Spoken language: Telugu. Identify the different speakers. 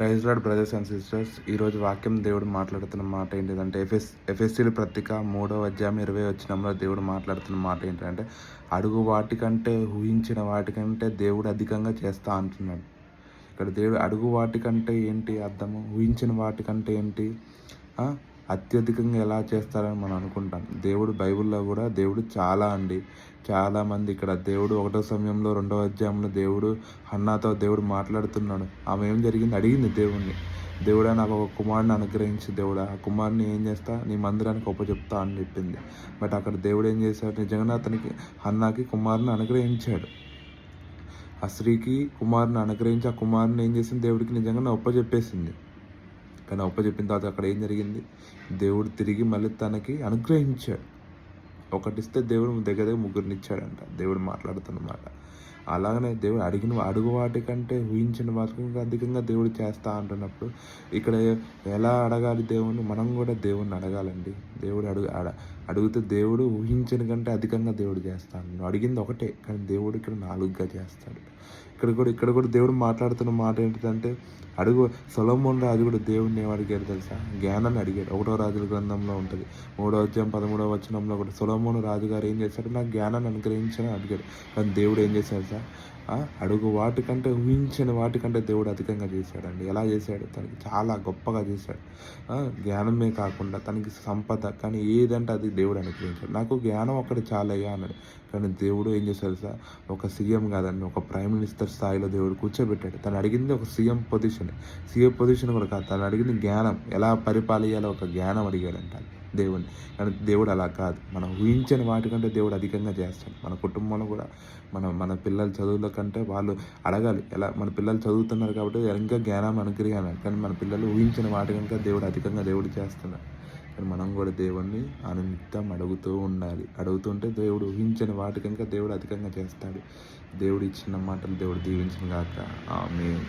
Speaker 1: Praise Lord brothers and sisters. ఈరోజు వాక్యం దేవుడు మాట్లాడుతున్న మాట ఏంటిదంటే ఎఫెసీయుల పత్రిక 3వ అధ్యాయం 20వ వచనంలో దేవుడు మాట్లాడుతున్న మాట ఏంటంటే, అడుగు వాటికంటే ఊహించిన వాటికంటే దేవుడు అధికంగా చేస్తా అంటున్నాడు. ఇక్కడ దేవుడు అడుగు వాటికంటే ఏంటి అర్థము? ఊహించిన వాటికంటే ఏంటి? అత్యధికంగా ఎలా చేస్తారని మనం అనుకుంటాం. దేవుడు బైబిల్లో కూడా దేవుడు చాలామంది ఇక్కడ దేవుడు 1వ సమయంలో 2వ అధ్యాయంలో దేవుడు హన్నాతో దేవుడు మాట్లాడుతున్నాడు. ఆమె ఏం జరిగింది? అడిగింది దేవుణ్ణి, దేవుడా నాకు ఒక కుమారుని అనుగ్రహించి దేవుడా, ఆ కుమారుని ఏం చేస్తా, నీ మందిరానికి ఒప్పచెప్తా అని చెప్పింది. బట్ అక్కడ దేవుడు ఏం చేశాడు? నిజంగా అతనికి హన్నాకి కుమారుని అనుగ్రహించాడు. ఆ స్త్రీకి కుమారుని అనుగ్రహించి ఆ కుమారుని ఏం చేసింది? దేవుడికి నిజంగా ఒప్పచెప్పేసింది. కానీ ఒప్పచెప్పిన తర్వాత అక్కడ ఏం జరిగింది? దేవుడు తిరిగి మళ్ళీ తనకి అనుగ్రహించాడు. ఒకటిస్తే దేవుడు దగ్గర ముగ్గురినిచ్చాడంట. దేవుడు మాట్లాడుతున్నమాట. అలాగనే దేవుడు అడుగు వాటికంటే ఊహించిన వాటికంటే అధికంగా దేవుడు చేస్తా అంటున్నప్పుడు ఇక్కడ ఎలా అడగాలి దేవుణ్ణి? మనం కూడా దేవుణ్ణి అడగాలండి. దేవుడు అడిగితే దేవుడు ఊహించిన కంటే అధికంగా దేవుడు చేస్తాడు. నువ్వు అడిగింది ఒకటే, కానీ దేవుడు ఇక్కడ 4గా చేస్తాడు. ఇక్కడ కూడా దేవుడు మాట్లాడుతున్న మాట ఏంటిదంటే, సొలొమోను రాజు కూడా దేవుడిని ఏమడిగాడు తెలుసా? జ్ఞానాన్ని అడిగాడు. 1వ రాజుల గ్రంథంలో ఉంటుంది, 3వ అధ్యాయం 13వ వచనంలో కూడా సొలొమోను రాజుగారు ఏం చేశాడు? నాకు జ్ఞానాన్ని అనుగ్రహించని అడిగాడు. కానీ దేవుడు ఏం చేశాడు సార్? అడుగు వాటికంటే ఊహించిన వాటికంటే దేవుడు అధికంగా చేశాడండి. ఎలా చేశాడు? తనకి చాలా గొప్పగా చేశాడు. జ్ఞానమే కాకుండా తనకి సంపద, కానీ ఏదంటే అది దేవుడు అనుగ్రహించాడు. నాకు జ్ఞానం ఒక్కటి చాలయ్యా అన్నాడు. కానీ దేవుడు ఏం చేశాడు సార్? ఒక సీఎం కాదండి, ఒక ప్రైమ్ మినిస్టర్ స్థాయిలో దేవుడు కూర్చోబెట్టాడు. తను అడిగింది ఒక సీఎం పొజిషన్ కూడా కాదు. తను అడిగింది జ్ఞానం, ఎలా పరిపాలించాలో ఒక జ్ఞానం అడిగాడంట దేవుని. కానీ దేవుడు అలా కాదు. మనం ఊహించని వాటికంటే దేవుడు అధికంగా చేస్తాడు. మన కుటుంబంలో కూడా మన పిల్లల చదువుల కంటే వాళ్ళు అడగాలి. ఎలా మన పిల్లలు చదువుతున్నారు కాబట్టి ఇంకా జ్ఞానం అనుగ్రహాలు, కానీ మన పిల్లలు ఊహించిన వాటికంటే దేవుడు అధికంగా దేవుడు చేస్తున్నాడు. కానీ మనం కూడా దేవుణ్ణి నిత్యం అడుగుతూ ఉండాలి. అడుగుతుంటే దేవుడు ఊహించిన వాటికంటే దేవుడు అధికంగా చేస్తాడు. దేవుడు ఇచ్చిన మాటలు దేవుడు దీవించిన గాక. ఆమేన్.